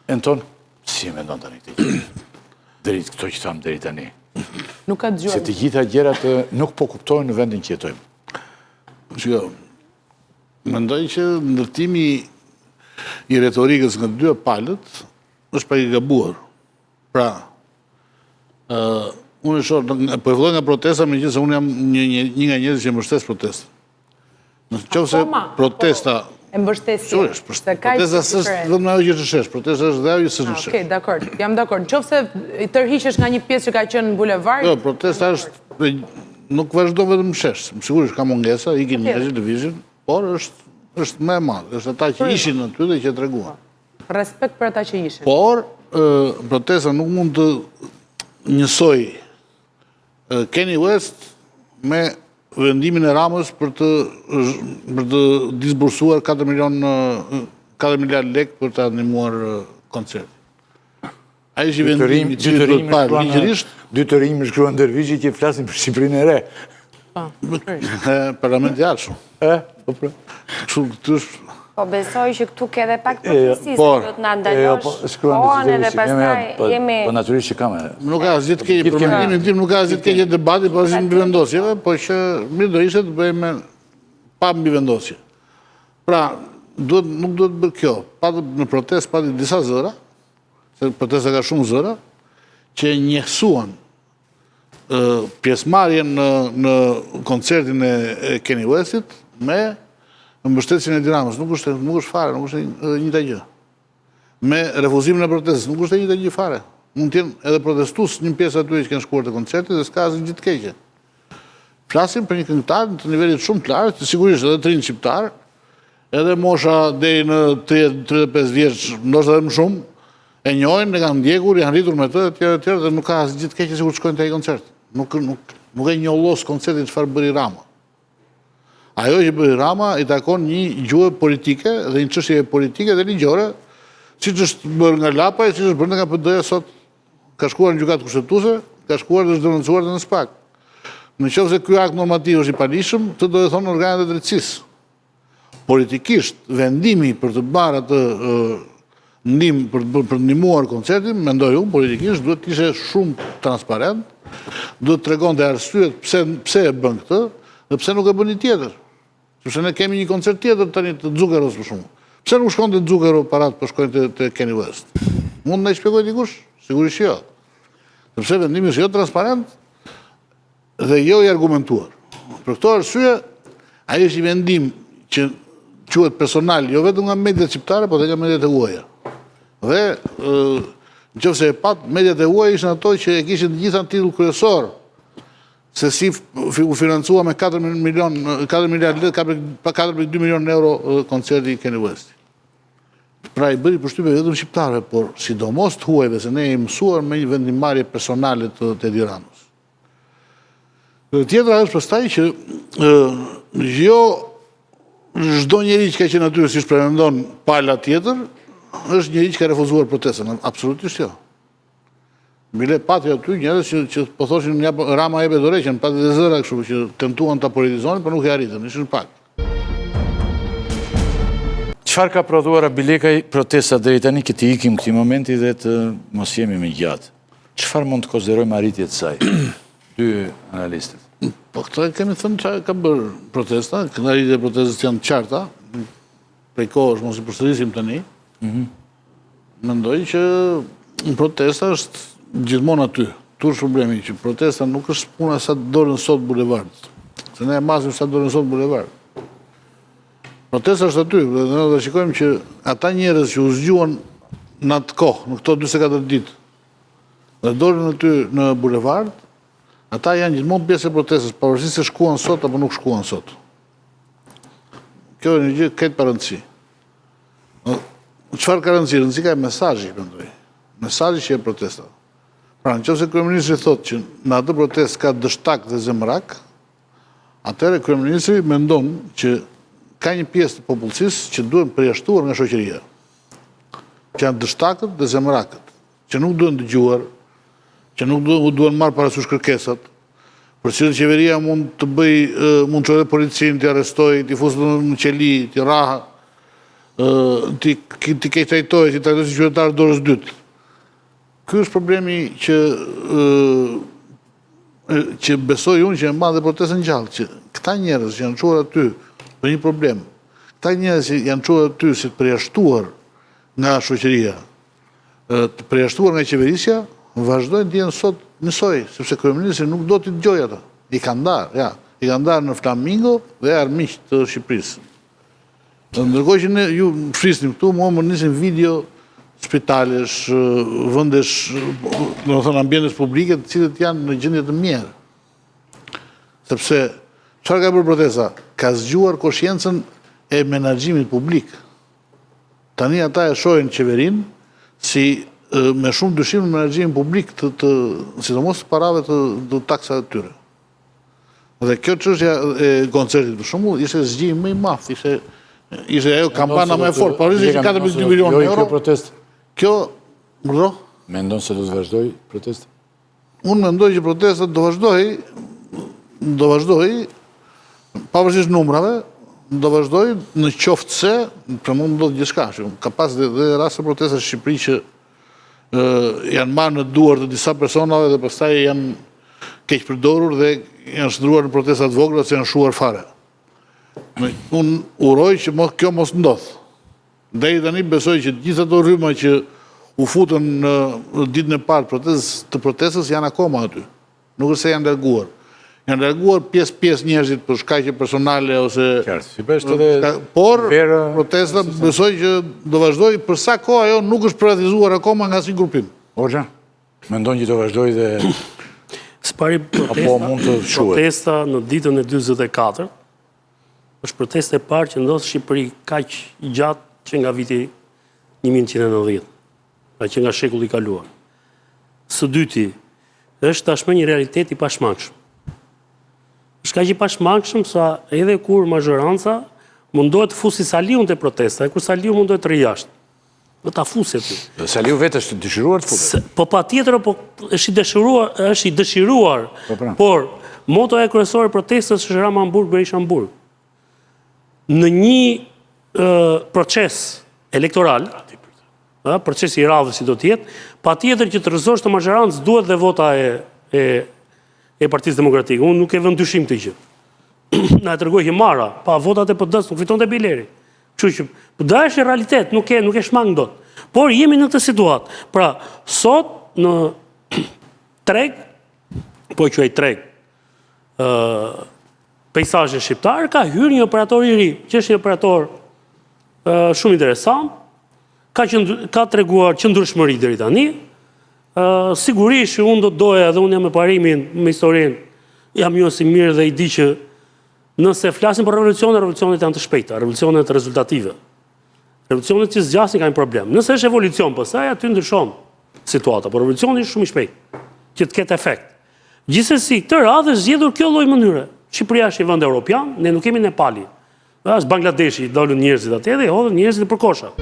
Anton, si me ndonë tani këtë gjithë? Deri këto që thamë deri tani. Nuk ka dëgjuar. Se të gjitha gjerat nuk po kuptojnë në vendin që jetojmë. Shiko, mendoj që ndërtimi i retorikës nga dy palët është pak i gabuar. Pra, unë e shoh, po e filloj nga protesta, megjithëse unë jam një nga njerëzit që mbështes protestën. Në qoftë se protesta e mbështesi. Sigurisht, protesta s'është vetëm ajo që të shesh, protesta është dhe ajo që s'është shesh. Okej, dakor, jam dakor. Nëse i tërhiqesh nga një pjesë që ka qenë në bulevard. Jo, protesta është nuk vazhdon vetëm shesh. Sigurisht ka mungesa, ikin njerëzit të vishin, por është më e madhe, është ata që ishin aty dhe që treguan. Respekt për ata që ishin. Por protesta nuk mund të njësoj Kanye West me vendimin e Ramës për të disbursuar 4 miliard lek për të animuar koncert. A ishi vendimi që të të parë ligjërisht? Dy të rinjë më shkruan Dervishi që flasin për Shqipërinë e re. Parlamenti arshëm. Po besoj që këtu ke dhe pak përgjësi, se do të nga ndalosh kohën edhe pastaj jemi... Po naturisht që kam e... Nuk ka asgjë të keqe, për mendimin tim nuk ka asgjë të keqe debati, po asgjë mbivendosjeve, po që mirë do ishte të bëjmë pa mbivendosje. Pra, nuk duhet bërë kjo. Në protest pati disa zëra, se protesta ka shumë zëra, që njësuan pjesëmarrjen në koncertin e Kanye Westit me mbështetjen e Tiranës. Nuk është fare, nuk është një të gjë. Me refuzimin e protestës, nuk është një të gjë fare. Mund t'jenë edhe protestues një pjesë aty që kanë shkuar të koncertit dhe s'ka asnjë gjë të keqe. Flasim për një këngëtar të nivelit shumë të lartë, sigurisht edhe të rinë shqiptar, edhe mosha deri në 30-35 vjeç, ndoshta edhe më shumë, e njohin, e kanë ndjekur, janë rritur me të, etj. Dhe nuk ka asgjë të keqe sikur të shkojnë te ai koncert. Nuk e njollos koncertin çfarë bëri Rama. Ajo që bëri Rama i takon një gjuhë politike dhe një çështje politike dhe ligjore, siç është bërë nga Lapaj, siç është bërë nga PD-ja sot, ka shkuar në gjykatë kushtetuese, ka shkuar dhe është denoncuar në SPAK. Nëse ky akt normativ është i palishëm, të do të thonë organet e drejtësisë. Politikisht, vendimi për të marrë atë ndim për të ndihmuar koncertin, mendoj unë politikisht duhet të ishte shumë transparent, duhet të tregonte arsyet pse e bën këtë dhe pse nuk e bën një tjetër. Sepse ne kemi një koncert tjetër tani të Zukeros për shkakun. Pse nuk shkon te Zukero parat për shkojnë te Kanye West? Mund na shpjegoj dikush? Sigurisht jo. Sepse vendimi është jo transparent dhe jo i argumentuar. Për këtë arsye, ai është një vendim që quhet personal, jo vetëm nga mediat shqiptare, por edhe nga mediat e huaja. Dhe nëse e pat, mediat e huaja ishin ato që e kishin të gjitha në titull kryesor se si u financua me 4 miliard lekë, 4,2 milion euro koncerti Kanye West. Pra i bëri përshtypje vetëm shqiptarëve, por sidomos të huajve, se ne jemi mësuar me një vendimmarrje personale të Tiranës. Tjetra është pastaj që jo çdo njeri që ka qenë aty, siç pretendon pala tjetër, është njeri që ka refuzuar protestën. Absolutisht jo. Bile pati aty njerëz që po thoshin Rama jep dorëqen, pati dhe zëra kështu që tentuan ta politizonin, por nuk e arritën, ishin pak. Çfarë ka prodhuar Abilekaj protesta deri tani që të ikim këtij momenti dhe të mos jemi më gjatë? Çfarë mund të konsiderojmë arritje të saj? Dy analistët. Po këtë kemi thënë që ka bërë protesta, arritjet e protestës janë të qarta, prej kohësh mos i përsërisim tani. Mendoj që në protesta është gjithmonë aty. Tu është problemi që protesta nuk është puna sa të dorën sot bulevard. Se ne e masim sa të dorën sot bulevard. Protesta është aty, dhe ne do shikojmë që ata njerëz që u zgjuan në atë kohë, në këto 24 ditë, dhe dorën aty në bulevard, ata janë gjithmonë pjesë e protestës, pavarësisht se shkuan sot apo nuk shkuan sot. Kjo është një gjë keq pa rëndësi. Çfarë ka rëndësi? Rëndësi ka mesazhi, mendoj. Mesazhi që e protesta. Pra, nëse kryeministri thotë që në atë protestë ka dështak dhe zemrak, atëherë kryeministri mendon që ka një pjesë të popullsisë që duhet përjashtuar nga shoqëria. Që janë dështakët dhe zemrakët, që nuk duhen dëgjuar, që nuk duhen marrë parasysh kërkesat, përse qeveria mund të bëj, mund të çojë policinë, të arrestoj, të fusë në qeli, të raha, ti ke trajtojë, ti trajtojë si qytetarë dorës dytë. Ky është problemi që besoj unë që e madhe protestën gjallë, që këta njerëz që janë quar aty për një problem, këta njerëz që janë quar aty si të përjashtuar nga shoqëria, të përjashtuar nga qeverisja, vazhdojnë të jenë sot njësoj, sepse kryeministri nuk do t'i dëgjojë ata. I kanë ndarë në Flamingo dhe armiq të Shqipërisë. Ndërkohë që ne ju flisnim këtu, më nisin video spitalesh, vëndesh, do të thonë ambientes publike, të cilët janë në gjendje të mirë. Sepse çfarë ka bërë protesta? Ka zgjuar koshiencën e menaxhimit publik. Tani ata e shohin qeverinë si me shumë dyshim në menaxhimin publik sidomos të parave të taksave të tyre. Dhe kjo çështja e koncertit për shembull ishte zgjim më i madh, ishte ajo kampana më e fortë, pavarësisht që 4.2 milionë euro. Kjo protestë. Kjo, bro? Mendon se do të vazhdoj protestë? Unë mendoj që protestat do vazhdoj, pavarësisht numrave, do vazhdoj në qoftë se, për mund do të gjithçka, ka pas dhe raste protesta në Shqipëri që janë marrë në duar të disa personave dhe pastaj janë keq përdorur dhe janë shndruar në protestat vogla se janë shuar fare. Unë uroj që kjo mos ndodhë. Deri tani besoj që gjithë ato rryma që u futën në ditën e parë të protestës janë akoma aty. Nuk është se janë larguar. Janë larguar pjesë njerëzit për shkaqe personale ose... Por, protesta besoj që do vazhdoj, për sa kohë ajo nuk është privatizuar akoma nga si grupim. Orxha, mendon që do vazhdoj dhe... Spari protesta në ditën e 24, është protesta e parë që ndodhë Shqipëri kaq gjatë që nga viti 1990, pra që nga shekulli kaluar. Së dyti, është tashmë një realitet i pashmangshëm. Është kaq i pashmangshëm sa edhe kur mazhoranca mundohet të fusi Saliun te protesta, e kur Saliu mundohet të rri jashtë. Do ta fusë aty. Saliu vetë është dëshiruar të futet. Po patjetër, po është i dëshiruar, por motoja kryesore e protestës është Rama Hamburg, Berisha Hamburg. Në një proces elektoral, proces i radhës si do të jetë, patjetër që të rrezosh të mazhorancë duhet dhe vota e Partisë Demokratike. Unë nuk e vënë dyshim këtë gjë. Na e tregoi Himara, pa votat e PD-s nuk fitonte Bileri. Kështu që PD është realitet, nuk e shmang dot. Por jemi në këtë situatë. Pra, sot në treg, po quaj treg, peizazhi shqiptar ka hyrë një operator i ri, që është një operator shumë interesant, ka treguar qëndrueshmëri deri tani. Sigurisht unë do të doja dhe unë jam me parimin me historinë, jam jo si mirë dhe i di që nëse flasim për revolucionet janë të shpejta, revolucionet rezultative. Revolucionet që zgjasin ka një problem. Nëse është evolucion pastaj aty ndryshon situata, por revolucioni është shumë i shpejtë, që të ketë efekt. Gjithsesi, këtë radhë është zgjedhur kjo lloj mënyre. Shqipëria është një vend evropian, ne nuk kemi Nepali. As Bangladeshi, dolën njerëzit atje dhe hodhën njerëzit për kosha.